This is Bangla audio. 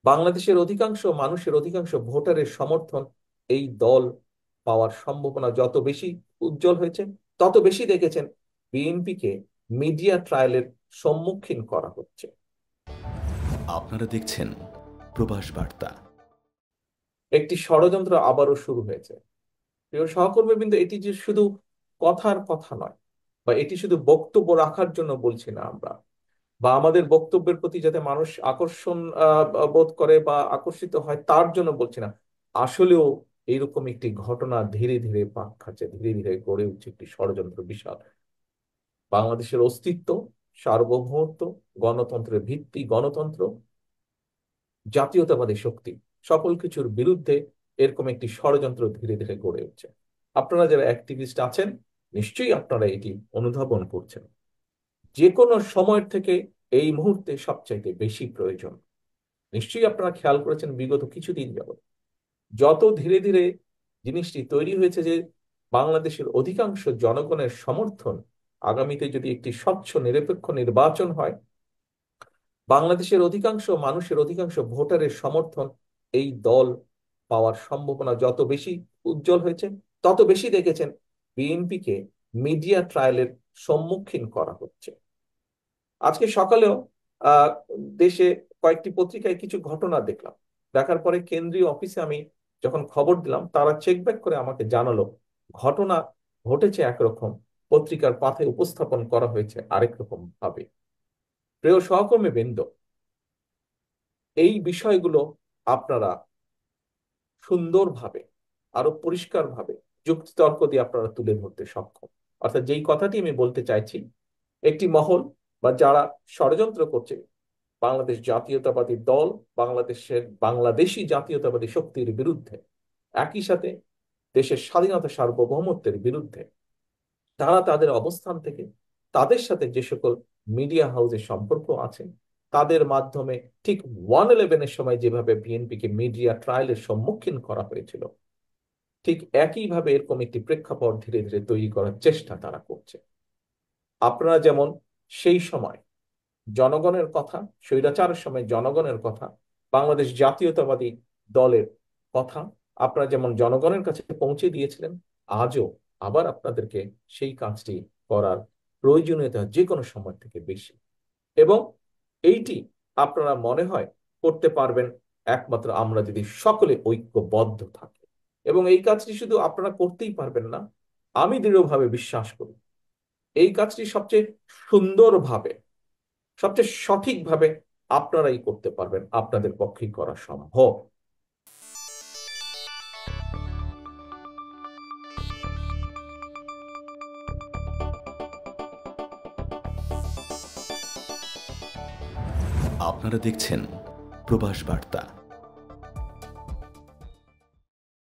বাংলাদেশের অধিকাংশ মানুষের অধিকাংশ ভোটারের সমর্থন এই দল পাওয়ার সম্ভাবনা যত বেশি উজ্জ্বল হয়েছে, তত বেশি দেখেছেন বিএনপিকে মিডিয়া ট্রায়ালের সম্মুখীন করা হচ্ছে। আপনারা দেখছেন প্রবাস বার্তা। একটি ষড়যন্ত্র আবারও শুরু হয়েছে। প্রিয় সহকর্মী, কিন্তু এটি যে শুধু কথার কথা নয়, বা এটি শুধু বক্তব্য রাখার জন্য বলছি না আমরা, বা আমাদের বক্তব্যের প্রতি যাতে মানুষ আকর্ষণ বোধ করে বা আকর্ষিত হয় তার জন্য বলছি না। আসলেও এইরকম একটি ঘটনা ধীরে ধীরে পাক খাচ্ছে, ধীরে ধীরে গড়ে উঠছে একটি ষড়যন্ত্র বিশাল। বাংলাদেশের অস্তিত্ব, সার্বভৌমত্ব, গণতন্ত্রের ভিত্তি, গণতন্ত্র, জাতীয়তাবাদী শক্তি, সকল কিছুর বিরুদ্ধে এরকম একটি ষড়যন্ত্র ধীরে ধীরে গড়ে উঠছে। আপনারা যারা অ্যাক্টিভিস্ট আছেন, নিশ্চয়ই আপনারা এটি অনুধাবন করছেন। যে কোনো সময়ের থেকে এই মুহূর্তে সবচাইতে বেশি প্রয়োজন। নিশ্চয়ই আপনারা খেয়াল করেছেন বিগত কিছুদিন যাবত যত ধীরে ধীরে জিনিসটি তৈরি হয়েছে যে বাংলাদেশের অধিকাংশ জনগণের সমর্থন, আগামীতে যদি একটি স্বচ্ছ নিরপেক্ষ নির্বাচন হয়, বাংলাদেশের অধিকাংশ মানুষের অধিকাংশ ভোটারের সমর্থন এই দল পাওয়ার সম্ভাবনা যত বেশি উজ্জ্বল হয়েছে, তত বেশি দেখেছেন বিএনপিকে মিডিয়া ট্রায়ালের সম্মুখীন করা হচ্ছে। আজকে সকালেও আহ দেশে কয়েকটি পত্রিকায় কিছু ঘটনা দেখলাম। দেখার পরে কেন্দ্রীয় অফিসে আমি যখন খবর দিলাম, তারা চেক ব্যাক করে আমাকে জানালো ঘটনা ঘটেছে একরকম, পত্রিকার পাতায় উপস্থাপন করা হয়েছে আরেক রকম ভাবে। প্রিয় সহকর্মী বৃন্দ, এই বিষয়গুলো আপনারা সুন্দরভাবে, আরো পরিষ্কারভাবে যুক্তিতর্ক দিয়ে আপনারা তুলে ধরতে সক্ষম। অর্থাৎ যেই কথাটি আমি বলতে চাইছি, একটি মহল বা যারা ষড়যন্ত্র করছে বাংলাদেশ জাতীয়তাবাদী দল, বাংলাদেশি জাতীয়তাবাদী শক্তির বিরুদ্ধে, একই সাথে দেশের স্বাধীনতা সার্বভৌমত্বের বিরুদ্ধে, তারা তাদের অবস্থান থেকে তাদের সাথে যে সকল মিডিয়া হাউসের সম্পর্ক আছে তাদের মাধ্যমে ঠিক 111-এর সময় যেভাবে বিএনপিকে মিডিয়া ট্রায়ালের সম্মুখীন করা হয়েছিল, ঠিক একইভাবে এরকম একটি প্রেক্ষাপট ধীরে ধীরে তৈরি করার চেষ্টা তারা করছে। আপনারা যেমন সেই সময় জনগণের কথা, স্বৈরাচারের সময় জনগণের কথা, বাংলাদেশ জাতীয়তাবাদী দলের কথা আপনারা যেমন জনগণের কাছে পৌঁছে দিয়েছিলেন, আজও আবার আপনাদেরকে সেই কাজটি করার প্রয়োজনীয়তা যে কোনো সময় থেকে বেশি। এবং এইটি আপনারা মনে হয় করতে পারবেন একমাত্র আমরা যদি সকলে ঐক্যবদ্ধ থাকি। এবং এই কাজটি শুধু আপনারা করতেই পারবেন না, আমি দৃঢ়ভাবে বিশ্বাস করি এই কাজটি সবচেয়ে সুন্দরভাবে, সবচেয়ে সঠিকভাবে আপনারাই করতে পারবেন, আপনাদের পক্ষেই করা সম্ভব। আপনারা দেখছেন প্রবাস বার্তা।